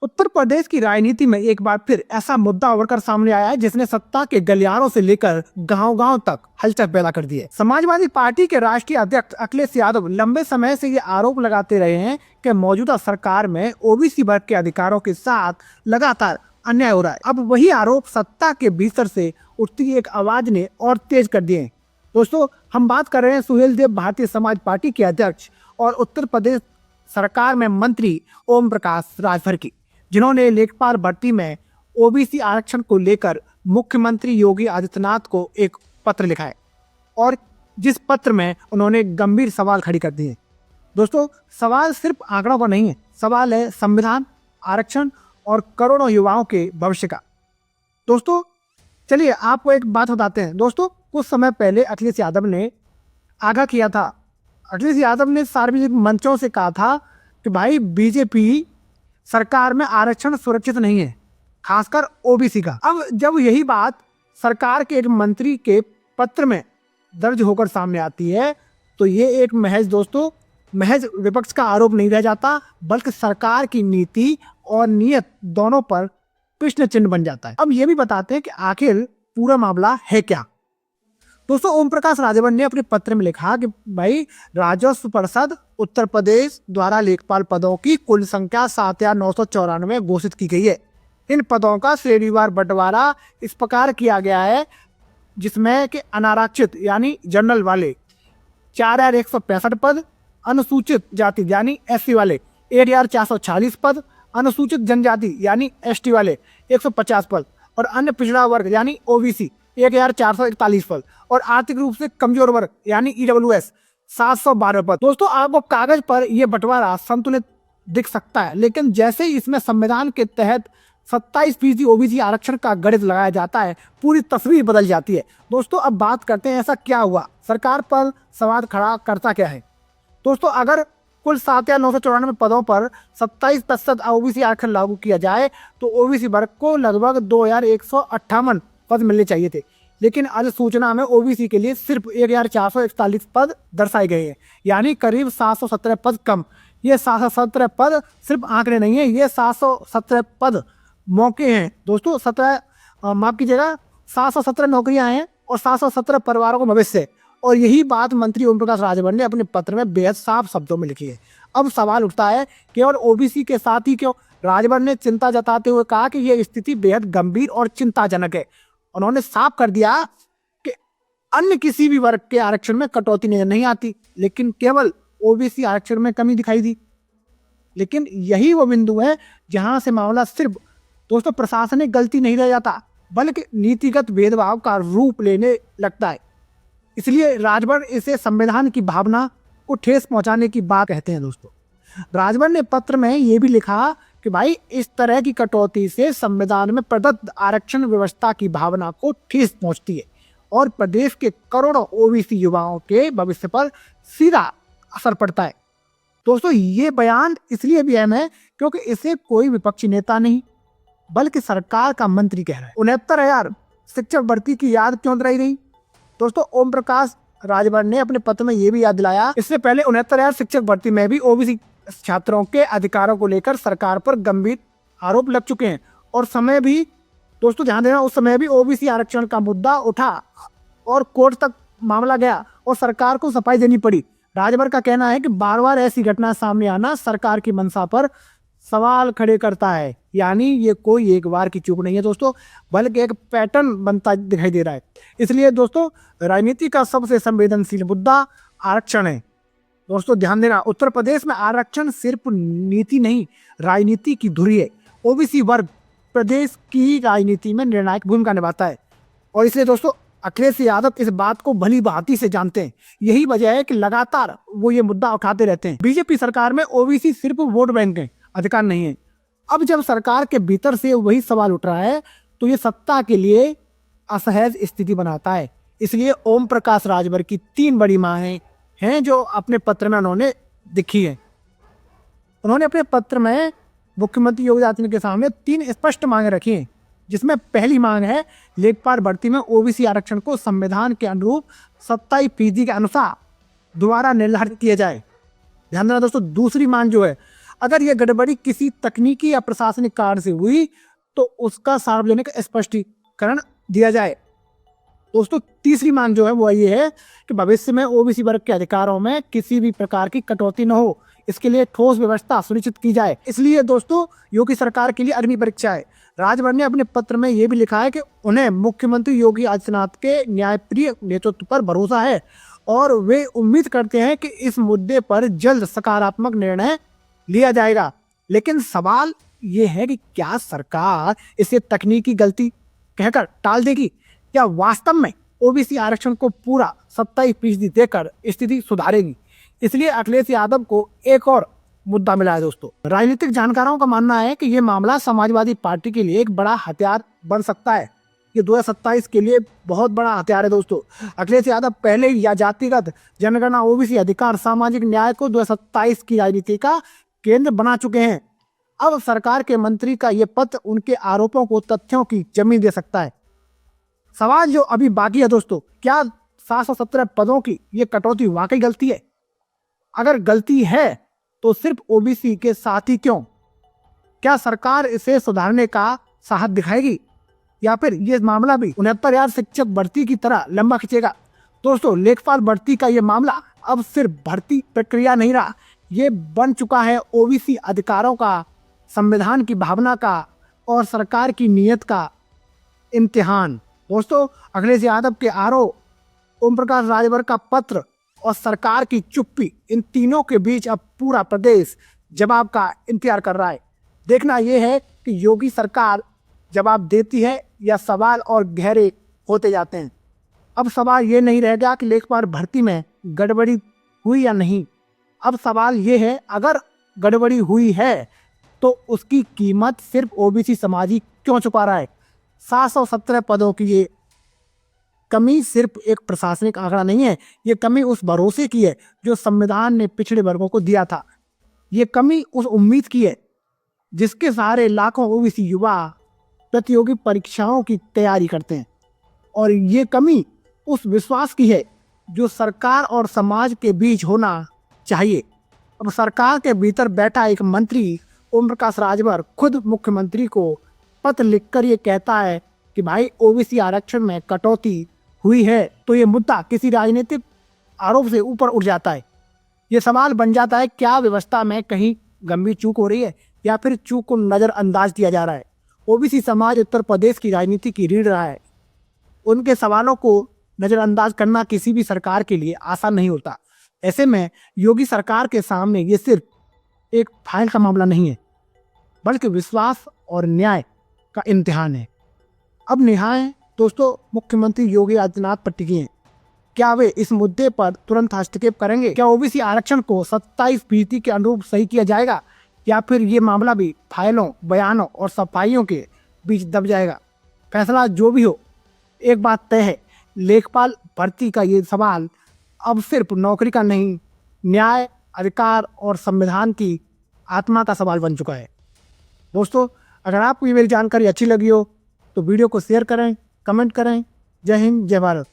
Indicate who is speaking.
Speaker 1: उत्तर प्रदेश की राजनीति में एक बार फिर ऐसा मुद्दा उभर कर सामने आया है जिसने सत्ता के गलियारों से लेकर गांव-गांव तक हलचल पैदा कर दी है। समाजवादी पार्टी के राष्ट्रीय अध्यक्ष अखिलेश यादव लंबे समय से ये आरोप लगाते रहे हैं कि मौजूदा सरकार में ओबीसी वर्ग के अधिकारों के साथ लगातार अन्याय हो रहा है। अब वही आरोप सत्ता के भीतर से उठती एक आवाज ने और तेज कर दिए हैं। दोस्तों, हम बात कर रहे हैं सुहेल देव भारतीय समाज पार्टी के अध्यक्ष और उत्तर प्रदेश सरकार में मंत्री ओम प्रकाश राजभर की, जिन्होंने लेखपाल भर्ती में ओबीसी आरक्षण को लेकर मुख्यमंत्री योगी आदित्यनाथ को एक पत्र लिखा है और जिस पत्र में उन्होंने गंभीर सवाल खड़ी कर दिए। दोस्तों, सवाल सिर्फ आंकड़ों का नहीं है, सवाल है संविधान, आरक्षण और करोड़ों युवाओं के भविष्य का। दोस्तों, चलिए आपको एक बात बताते हैं। दोस्तों, कुछ समय पहले अखिलेश यादव ने आगाह किया था। अखिलेश यादव ने सार्वजनिक मंचों से कहा था कि भाई बीजेपी सरकार में आरक्षण सुरक्षित नहीं है, खासकर ओबीसी का। अब जब यही बात सरकार के एक मंत्री के पत्र में दर्ज होकर सामने आती है तो ये एक महज विपक्ष का आरोप नहीं रह जाता, बल्कि सरकार की नीति और नीयत दोनों पर प्रश्न चिन्ह बन जाता है। अब ये भी बताते हैं कि आखिर पूरा मामला है क्या। दोस्तों, ओम प्रकाश राजभर ने अपने पत्र में लिखा कि भाई राजस्व परिषद उत्तर प्रदेश द्वारा लेखपाल पदों की कुल संख्या 7,994 घोषित की गई है। इन पदों का श्रेणीवार बंटवारा इस प्रकार किया गया है जिसमें कि अनारक्षित यानी जनरल वाले 4,165 पद, अनुसूचित जाति यानी एससी वाले 1,446 पद, अनुसूचित जनजाति यानी एसटी वाले 150 पद और अन्य पिछड़ा वर्ग यानी ओबीसी 1,441 पद और आर्थिक रूप से कमजोर वर्ग यानी ईडब्ल्यूएस 712 पद। दोस्तों, आपको कागज पर यह बंटवारा संतुलित दिख सकता है, लेकिन जैसे ही इसमें संविधान के तहत 27% ओबीसी आरक्षण का गणित लगाया जाता है, पूरी तस्वीर बदल जाती है। दोस्तों, अब बात करते हैं ऐसा क्या हुआ, सरकार पर सवाल खड़ा करता क्या है। दोस्तों, अगर कुल 7,994 पदों पर 27% ओबीसी आरक्षण लागू किया जाए तो ओबीसी वर्ग को लगभग 2,158 पद मिलने चाहिए थे, लेकिन अधिसूचना में ओबीसी के लिए सिर्फ 1,441 पद दर्शाए गए हैं, यानी करीब 717 पद कम। ये 717 पद सिर्फ आंकड़े नहीं है, ये 717 पद मौके हैं। दोस्तों, 717 नौकरियां हैं और 717 परिवारों को भविष्य। और यही बात मंत्री ओम प्रकाश राजभर ने अपने पत्र में बेहद साफ शब्दों में लिखी है। अब सवाल उठता है केवल ओबीसी के साथ ही क्यों। राजभर ने चिंता जताते हुए कहा कि यह स्थिति बेहद गंभीर और चिंताजनक है। उन्होंने साफ कर दिया कि अन्य किसी भी वर्ग के आरक्षण में कटौती नहीं आती, लेकिन केवल ओबीसी आरक्षण में कमी दिखाई दी। लेकिन यही वो बिंदु है जहां से मामला सिर्फ दोस्तों प्रशासनिक गलती नहीं रह जाता, बल्कि नीतिगत भेदभाव का रूप लेने लगता है। इसलिए राजभर इसे संविधान की भावना को ठेस पहुंचाने की बात कहते हैं। दोस्तों, राजभर ने पत्र में ये भी लिखा कि भाई इस तरह की कटौती से संविधान में प्रदत्त आरक्षण व्यवस्था की भावना को ठेस पहुंचती है और प्रदेश के करोड़ों ओबीसी युवाओं के भविष्य पर सीधा असर पड़ता है। दोस्तों, ये बयान इसलिए भी अहम है क्योंकि इसे कोई विपक्षी नेता नहीं बल्कि सरकार का मंत्री कह रहा है। 69,000 शिक्षक भर्ती की याद क्यों दिलाई गई। दोस्तों, ओम प्रकाश राजभर ने अपने पत्र में यह भी याद दिलाया, इससे पहले 69,000 शिक्षक भर्ती में भी ओबीसी छात्रों के अधिकारों को लेकर सरकार पर गंभीर आरोप लग चुके हैं और समय भी दोस्तों ध्यान देना, उस समय भी ओबीसी आरक्षण का मुद्दा उठा और कोर्ट तक मामला गया और सरकार को सफाई देनी पड़ी। राजभर का कहना है कि बार बार ऐसी घटना सामने आना सरकार की मंशा पर सवाल खड़े करता है, यानी ये कोई एक बार की चूक नहीं है दोस्तों, बल्कि एक पैटर्न बनता दिखाई दे रहा है। इसलिए दोस्तों, राजनीति का सबसे संवेदनशील मुद्दा आरक्षण है। दोस्तों, ध्यान देना, उत्तर प्रदेश में आरक्षण सिर्फ नीति नहीं, राजनीति की धुरी है। ओबीसी वर्ग प्रदेश की राजनीति में निर्णायक भूमिका निभाता है और इसलिए दोस्तों अखिलेश यादव इस बात को भली भांति से जानते हैं। यही वजह है कि लगातार वो ये मुद्दा उठाते रहते हैं। बीजेपी सरकार में ओबीसी सिर्फ वोट बैंक है, अधिकार नहीं है। अब जब सरकार के भीतर से वही सवाल उठ रहा है तो ये सत्ता के लिए असहज स्थिति बनाता है। इसलिए ओम प्रकाश राजभर की 3 बड़ी मांगें हैं जो अपने पत्र में उन्होंने दिखी है। उन्होंने अपने पत्र में मुख्यमंत्री योगी आदित्यनाथ के सामने 3 स्पष्ट मांगें रखी हैं, जिसमें पहली मांग है लेखपाल भर्ती में ओबीसी आरक्षण को संविधान के अनुरूप 27% के अनुसार दोबारा निर्धारित किया जाए। ध्यान देना दोस्तों, दूसरी मांग जो है अगर यह गड़बड़ी किसी तकनीकी या प्रशासनिक कारण से हुई तो उसका सार्वजनिक स्पष्टीकरण दिया जाए। दोस्तों तीसरी मांग जो है वो ये है कि भविष्य में ओबीसी वर्ग के अधिकारों में किसी भी प्रकार की कटौती न हो, इसके लिए ठोस व्यवस्था सुनिश्चित की जाए। इसलिए दोस्तों योगी सरकार के लिए अग्नि परीक्षा है। राजभर ने अपने पत्र में ये भी लिखा है कि उन्हें मुख्यमंत्री योगी आदित्यनाथ के न्यायप्रिय नेतृत्व पर भरोसा है और वे उम्मीद करते हैं कि इस मुद्दे पर जल्द सकारात्मक निर्णय लिया जाएगा। लेकिन सवाल ये है कि क्या सरकार इसे तकनीकी गलती कहकर टाल देगी या वास्तव में ओबीसी आरक्षण को पूरा 27% देकर स्थिति सुधारेगी। इसलिए अखिलेश यादव को एक और मुद्दा मिला है। दोस्तों राजनीतिक जानकारों का मानना है कि यह मामला समाजवादी पार्टी के लिए एक बड़ा हथियार बन सकता है। ये 2027 के लिए बहुत बड़ा हथियार है। दोस्तों अखिलेश यादव पहले ही या जातिगत जनगणना, ओबीसी अधिकार, सामाजिक न्याय को 2027 की राजनीति का केंद्र बना चुके हैं। अब सरकार के मंत्री का यह पत्र उनके आरोपों को तथ्यों की जमीन दे सकता है। सवाल जो अभी बाकी है दोस्तों, क्या 717 पदों की ये कटौती वाकई गलती है? अगर गलती है तो सिर्फ ओबीसी के साथ ही क्यों? क्या सरकार इसे सुधारने का साहस दिखाएगी या फिर ये मामला भी 69,000 शिक्षक भर्ती की तरह लंबा खींचेगा? दोस्तों लेखपाल भर्ती का ये मामला अब सिर्फ भर्ती प्रक्रिया नहीं रहा, ये बन चुका है ओबीसी अधिकारों का, संविधान की भावना का और सरकार की नीयत का इम्तिहान। दोस्तों अखिलेश यादव के आरोप, ओम प्रकाश राजभर का पत्र और सरकार की चुप्पी, इन तीनों के बीच अब पूरा प्रदेश जवाब का इंतजार कर रहा है। देखना यह है कि योगी सरकार जवाब देती है या सवाल और गहरे होते जाते हैं। अब सवाल ये नहीं रह गया कि लेखपाल भर्ती में गड़बड़ी हुई या नहीं। अब सवाल ये है अगर गड़बड़ी हुई है तो उसकी कीमत सिर्फ ओबीसी समाज ही क्यों चुका रहा है? 717 पदों की ये कमी सिर्फ एक प्रशासनिक आंकड़ा नहीं है, ये कमी उस भरोसे की है जो संविधान ने पिछड़े वर्गों को दिया था। ये कमी उस उम्मीद की है जिसके सहारे लाखों ओबीसी युवा प्रतियोगी परीक्षाओं की तैयारी करते हैं। और ये कमी उस विश्वास की है जो सरकार और समाज के बीच होना चाहिए। अब सरकार के भीतर बैठा एक मंत्री ओम प्रकाश राजभर खुद मुख्यमंत्री को पत्र लिखकर ये कहता है कि भाई ओबीसी आरक्षण में कटौती हुई है, तो ये मुद्दा किसी राजनीतिक आरोप से ऊपर उठ जाता है। ये सवाल बन जाता है क्या व्यवस्था में कहीं गंभीर चूक हो रही है या फिर चूक को नज़रअंदाज किया जा रहा है। ओबीसी समाज उत्तर प्रदेश की राजनीति की रीढ़ रहा है। उनके सवालों को नज़रअंदाज करना किसी भी सरकार के लिए आसान नहीं होता। ऐसे में योगी सरकार के सामने ये सिर्फ एक फाइल का मामला नहीं है बल्कि विश्वास और न्याय का इम्तिहान है। अब निहाय दोस्तों मुख्यमंत्री योगी आदित्यनाथ पर टिकी हैं। क्या वे इस मुद्दे पर तुरंत हस्तक्षेप करेंगे? क्या ओबीसी आरक्षण को 27% के अनुरूप सही किया जाएगा या फिर ये मामला भी फाइलों, बयानों और सफाइयों के बीच दब जाएगा? फैसला जो भी हो, एक बात तय है, लेखपाल भर्ती का ये सवाल अब सिर्फ नौकरी का नहीं, न्याय, अधिकार और संविधान की आत्मा का सवाल बन चुका है। दोस्तों अगर आपको ये मेरी जानकारी अच्छी लगी हो तो वीडियो को शेयर करें, कमेंट करें। जय हिंद, जय भारत।